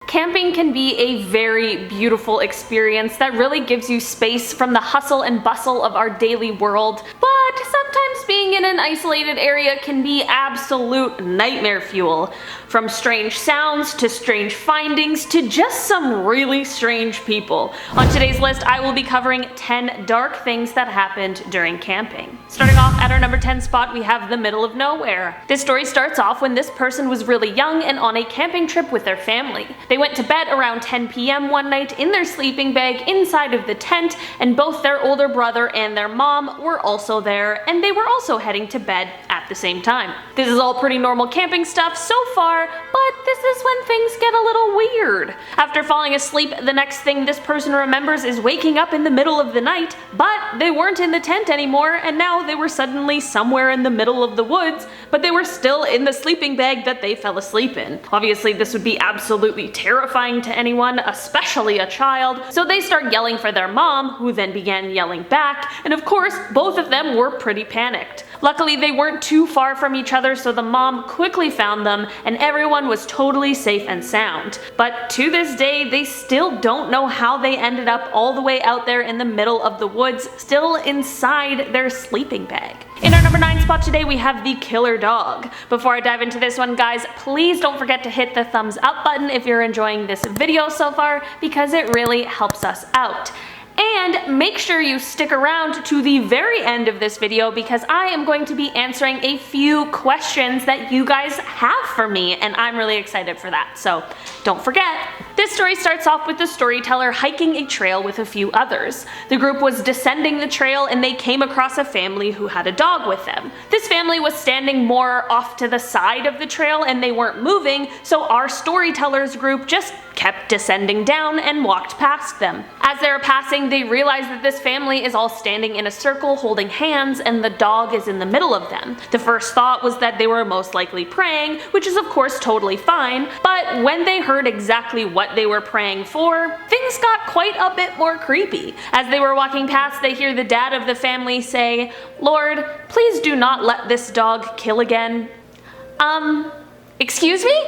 Camping can be a very beautiful experience that really gives you space from the hustle and bustle of our daily world, but sometimes being in an isolated area can be absolute nightmare fuel. From strange sounds to strange findings to just some really strange people. On today's list, I will be covering 10 dark things that happened during camping. Starting off at our number 10 spot, we have the middle of nowhere. This story starts off when this person was really young and on a camping trip with their family. They went to bed around 10 p.m. one night in their sleeping bag inside of the tent, and both their older brother and their mom were also there, and they were also heading to bed at the same time. This is all pretty normal camping stuff so far, but this is when things get a little weird. After falling asleep, the next thing this person remembers is waking up in the middle of the night, but they weren't in the tent anymore, and now they were suddenly somewhere in the middle of the woods, but they were still in the sleeping bag that they fell asleep in. Obviously, this would be absolutely terrifying to anyone, especially a child, so they start yelling for their mom, who then began yelling back, and of course, both of them were pretty panicked. Luckily, they weren't too far from each other, so the mom quickly found them, and everyone was totally safe and sound. But to this day, they still don't know how they ended up all the way out there in the middle of the woods, still inside their sleeping bag. In our number 9 spot today, we have the killer dog. Before I dive into this one, guys, please don't forget to hit the thumbs up button if you're enjoying this video so far, because it really helps us out. And make sure you stick around to the very end of this video, because I am going to be answering a few questions that you guys have for me, and I'm really excited for that, so don't forget. This story starts off with the storyteller hiking a trail with a few others. The group was descending the trail and they came across a family who had a dog with them. This family was standing more off to the side of the trail and they weren't moving, so our storyteller's group just kept descending down and walked past them. As they were passing, they realized that this family is all standing in a circle holding hands and the dog is in the middle of them. The first thought was that they were most likely praying, which is of course totally fine, but when they heard exactly what they were praying for, things got quite a bit more creepy. As they were walking past, they hear the dad of the family say, "Lord, please do not let this dog kill again." Excuse me?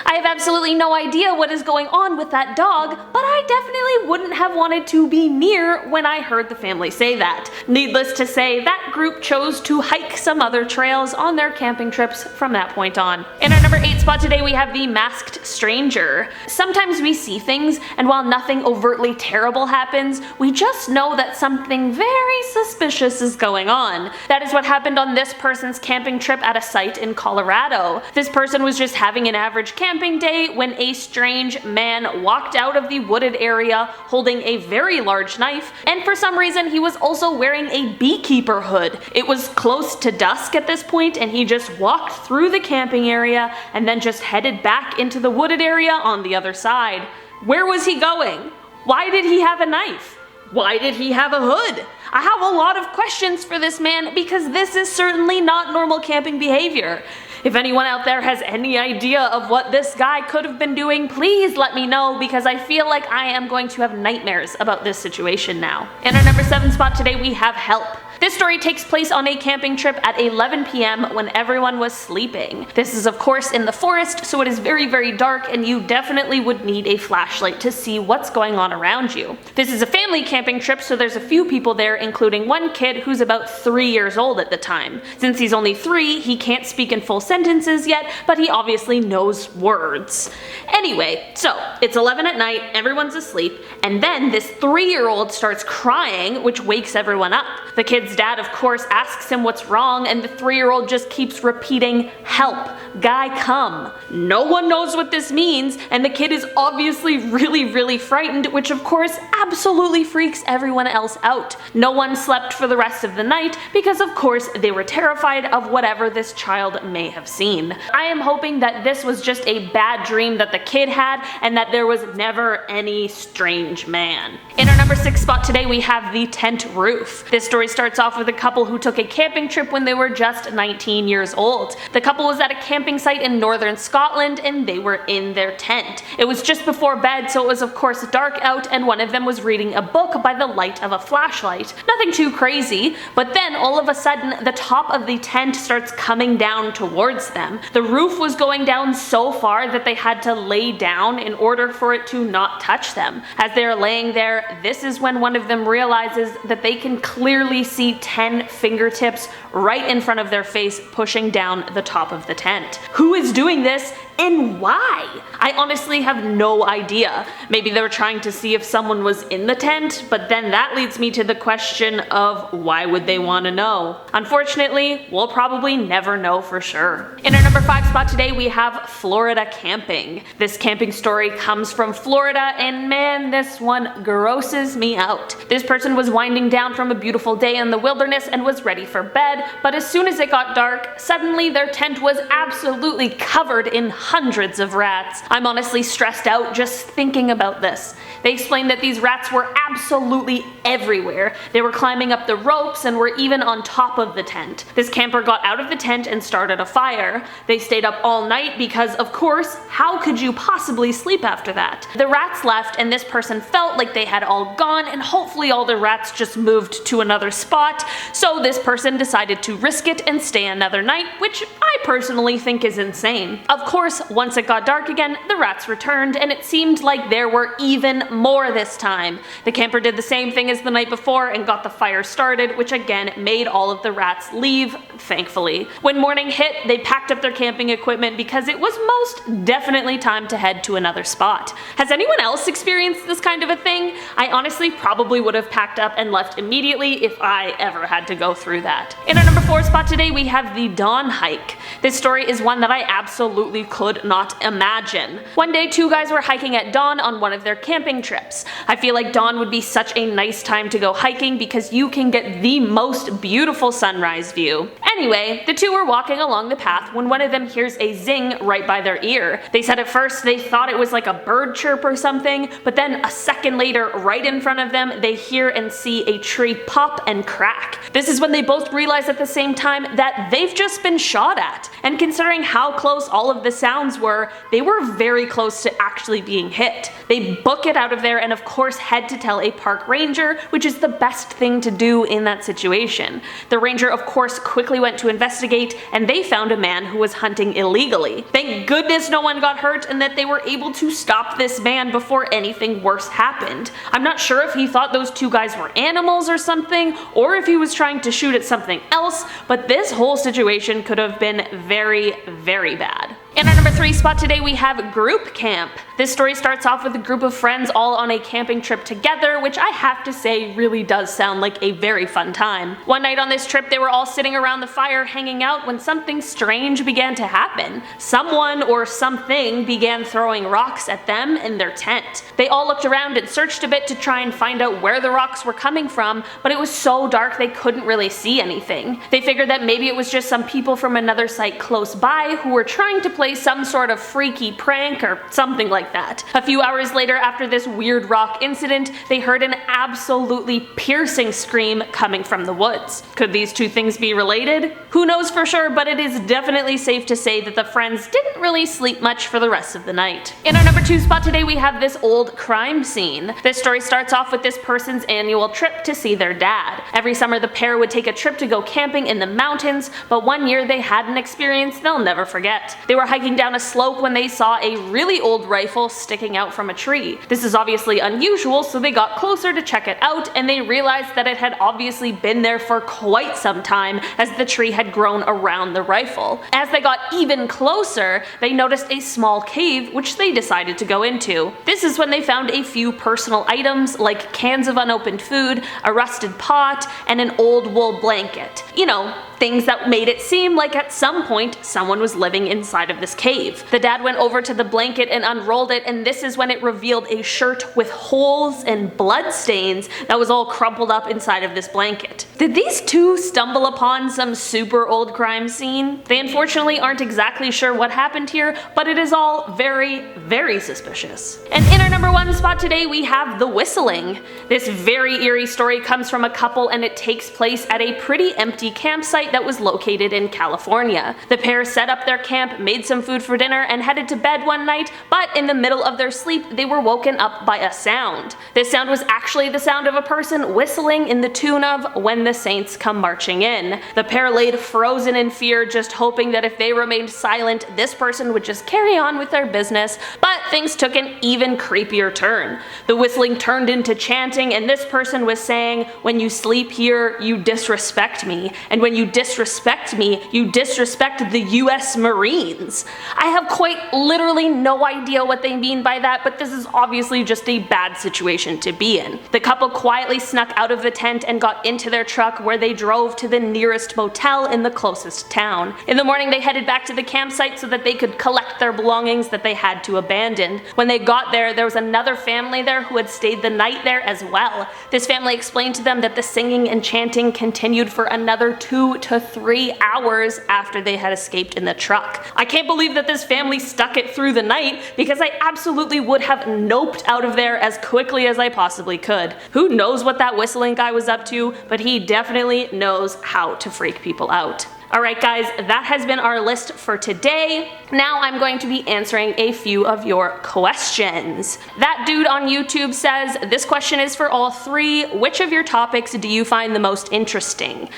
I have absolutely no idea what is going on with that dog, but I definitely wouldn't have wanted to be near when I heard the family say that. Needless to say, that group chose to hike some other trails on their camping trips from that point on. In our number 8 spot today, we have the masked stranger. Sometimes we see things, and while nothing overtly terrible happens, we just know that something very suspicious is going on. That is what happened on this person's camping trip at a site in Colorado. This person was just having an average camping day when a strange man walked out of the wooded area holding a very large knife, and for some reason he was also wearing a beekeeper hood. It was close to dusk at this point and he just walked through the camping area and then just headed back into the wooded area on the other side. Where was he going? Why did he have a knife? Why did he have a hood? I have a lot of questions for this man because this is certainly not normal camping behavior. If anyone out there has any idea of what this guy could have been doing, please let me know, because I feel like I am going to have nightmares about this situation now. In our number 7 spot today, we have help. This story takes place on a camping trip at 11 p.m. when everyone was sleeping. This is of course in the forest, so it is very, very dark and you definitely would need a flashlight to see what's going on around you. This is a family camping trip, so there's a few people there, including one kid who's about 3 years old at the time. Since he's only 3, he can't speak in full sentences yet, but he obviously knows words. Anyway, so it's 11 at night, everyone's asleep, and then this 3-year-old starts crying, which wakes everyone up. The kid's dad, of course, asks him what's wrong, and the 3-year-old just keeps repeating, "Help, guy come." No one knows what this means, and the kid is obviously really frightened, which of course absolutely freaks everyone else out. No one slept for the rest of the night because of course they were terrified of whatever this child may have seen. I am hoping that this was just a bad dream that the kid had and that there was never any strange man. In our number 6 spot today, we have the tent roof. This story starts off with a couple who took a camping trip when they were just 19 years old. The couple was at a camping site in northern Scotland and they were in their tent. It was just before bed, so it was of course dark out, and one of them was reading a book by the light of a flashlight. Nothing too crazy, but then all of a sudden the top of the tent starts coming down towards them. The roof was going down so far that they had to lay down in order for it to not touch them. As they're laying there, this is when one of them realizes that they can clearly see 10 fingertips right in front of their face pushing down the top of the tent. Who is doing this and why? I honestly have no idea. Maybe they were trying to see if someone was in the tent, but then that leads me to the question of why would they want to know? Unfortunately, we'll probably never know for sure. In our number 5 spot today, we have Florida camping. This camping story comes from Florida, and man, this one grosses me out. This person was winding down from a beautiful day in the wilderness and was ready for bed, but as soon as it got dark, suddenly their tent was absolutely covered in hundreds of rats. I'm honestly stressed out just thinking about this. They explained that these rats were absolutely everywhere. They were climbing up the ropes and were even on top of the tent. This camper got out of the tent and started a fire. They stayed up all night because, of course, how could you possibly sleep after that? The rats left and this person felt like they had all gone and hopefully all the rats just moved to another spot, so this person decided to risk it and stay another night, which I personally think is insane. Of course, once it got dark again, the rats returned and it seemed like there were even more this time. The camper did the same thing as the night before and got the fire started, which again made all of the rats leave, thankfully. When morning hit, they packed up their camping equipment because it was most definitely time to head to another spot. Has anyone else experienced this kind of a thing? I honestly probably would have packed up and left immediately if I ever had to go through that. In our number 4 spot today, we have the dawn hike. This story is one that I absolutely could not imagine. One day, 2 guys were hiking at dawn on one of their camping trips. I feel like dawn would be such a nice time to go hiking because you can get the most beautiful sunrise view. Anyway, the 2 were walking along the path when one of them hears a zing right by their ear. They said at first they thought it was like a bird chirp or something, but then a second later, right in front of them, they hear and see a tree pop and crack. This is when they both realize at the same time that they've just been shot at. And considering how close all of the sounds were, they were very close to actually being hit. They book it out of there and of course head to tell a park ranger, which is the best thing to do in that situation. The ranger of course quickly went to investigate and they found a man who was hunting illegally. Thank goodness no one got hurt and that they were able to stop this man before anything worse happened. I'm not sure if he thought those 2 guys were animals or something, or if he was trying to shoot at something else, but this whole situation could have been very, very bad. In our number 3 spot today, we have group camp. This story starts off with a group of friends all on a camping trip together, which I have to say really does sound like a very fun time. One night on this trip, they were all sitting around the fire hanging out when something strange began to happen. Someone or something began throwing rocks at them and their tent. They all looked around and searched a bit to try and find out where the rocks were coming from, but it was so dark they couldn't really see anything. They figured that maybe it was just some people from another site close by who were trying to play some sort of freaky prank or something like that. A few hours later, after this weird rock incident, they heard an absolutely piercing scream coming from the woods. Could these 2 things be related? Who knows for sure, but it is definitely safe to say that the friends didn't really sleep much for the rest of the night. In our number 2 spot today, we have this old crime scene. This story starts off with this person's annual trip to see their dad. Every summer the pair would take a trip to go camping in the mountains, but one year they had an experience they'll never forget. They were hiking down a slope when they saw a really old rifle sticking out from a tree. This is obviously unusual, so they got closer to check it out and they realized that it had obviously been there for quite some time as the tree had grown around the rifle. As they got even closer, they noticed a small cave which they decided to go into. This is when they found a few personal items like cans of unopened food, a rusted pot, and an old wool blanket. You know, things that made it seem like at some point someone was living inside of this cave. The dad went over to the blanket and unrolled it, and this is when it revealed a shirt with holes and blood stains that was all crumpled up inside of this blanket. Did these two stumble upon some super old crime scene? They unfortunately aren't exactly sure what happened here, but it is all very, very suspicious. And in our number 1 spot today, we have the whistling. This very eerie story comes from a couple, and it takes place at a pretty empty campsite that was located in California. The pair set up their camp, made some food for dinner, and headed to bed one night, but in the middle of their sleep, they were woken up by a sound. This sound was actually the sound of a person whistling in the tune of When the Saints Come Marching In. The pair laid frozen in fear, just hoping that if they remained silent, this person would just carry on with their business, but things took an even creepier turn. The whistling turned into chanting, and this person was saying, "When you sleep here, you disrespect me, and when you disrespect me, you disrespect the US Marines." I have quite literally no idea what they mean by that, but this is obviously just a bad situation to be in. The couple quietly snuck out of the tent and got into their truck, where they drove to the nearest motel in the closest town. In the morning, they headed back to the campsite so that they could collect their belongings that they had to abandon. When they got there, there was another family there who had stayed the night there as well. This family explained to them that the singing and chanting continued for another 2 to 3 hours after they had escaped in the truck. I can't believe that this family stuck it through the night, because I absolutely would have noped out of there as quickly as I possibly could. Who knows what that whistling guy was up to, but he definitely knows how to freak people out. Alright guys, that has been our list for today. Now I'm going to be answering a few of your questions. That dude on YouTube says, this question is for all 3. Which of your topics do you find the most interesting?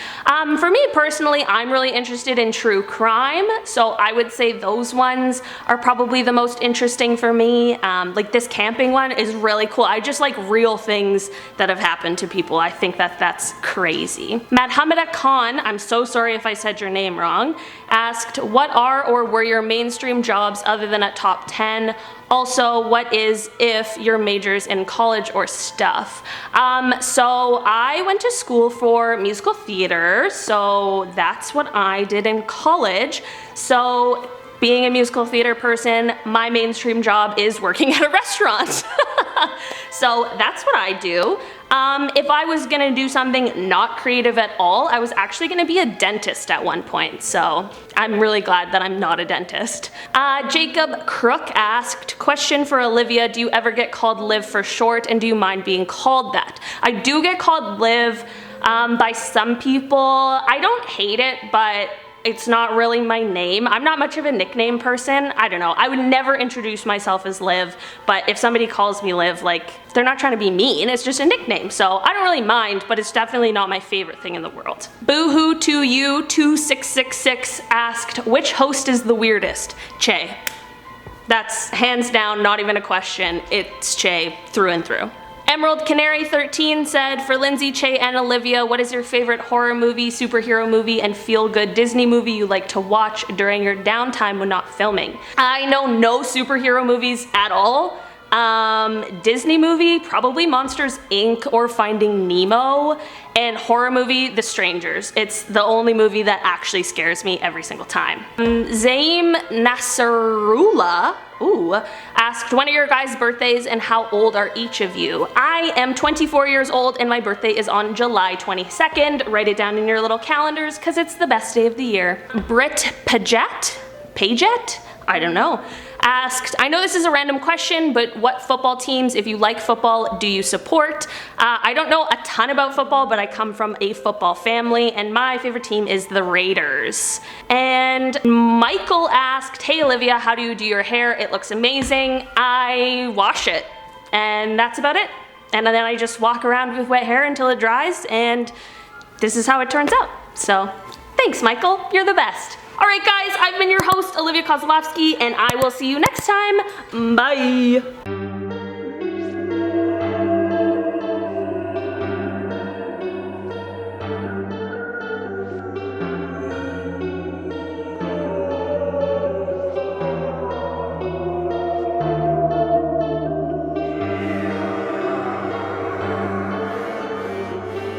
For me personally, I'm really interested in true crime, so I would say those ones are probably the most interesting for me. Like this camping one is really cool. I just like real things that have happened to people. I think that that's crazy. Madhamida Khan, I'm so sorry if I said your name wrong, asked, what are or were your mainstream jobs other than at top 10? Also, what is if your majors in college or stuff? So I went to school for musical theater, so that's what I did in college. So being a musical theater person, my mainstream job is working at a restaurant. So that's what I do. If I was gonna do something not creative at all, I was actually gonna be a dentist at one point, so I'm really glad that I'm not a dentist. Jacob Crook asked, question for Olivia, do you ever get called Liv for short, and do you mind being called that? I do get called Liv by some people. I don't hate it, but it's not really my name. I'm not much of a nickname person. I don't know. I would never introduce myself as Liv, but if somebody calls me Liv, like, they're not trying to be mean, it's just a nickname, so I don't really mind, but it's definitely not my favorite thing in the world. Boohoo2U2666 asked, which host is the weirdest? Che. That's hands down, not even a question. It's Che through and through. Emerald Canary 13 said, for Lindsay, Che, and Olivia, what is your favorite horror movie, superhero movie, and feel-good Disney movie you like to watch during your downtime when not filming? I know no superhero movies at all. Disney movie, probably Monsters Inc. or Finding Nemo, and horror movie, The Strangers. It's the only movie that actually scares me every single time. Zaim Nasrullah asked, when are your guys' birthdays and how old are each of you? I am 24 years old and my birthday is on July 22nd. Write it down in your little calendars because it's the best day of the year. Britt Paget? I don't know. Asked, I know this is a random question, but what football teams, if you like football, do you support? I don't know a ton about football, but I come from a football family, and my favorite team is the Raiders. And Michael asked, hey Olivia, how do you do your hair? It looks amazing. I wash it, and that's about it. And then I just walk around with wet hair until it dries, and this is how it turns out. So, thanks Michael, you're the best. Alright guys, I've been your host, Olivia Kozlowski, and I will see you next time. Bye!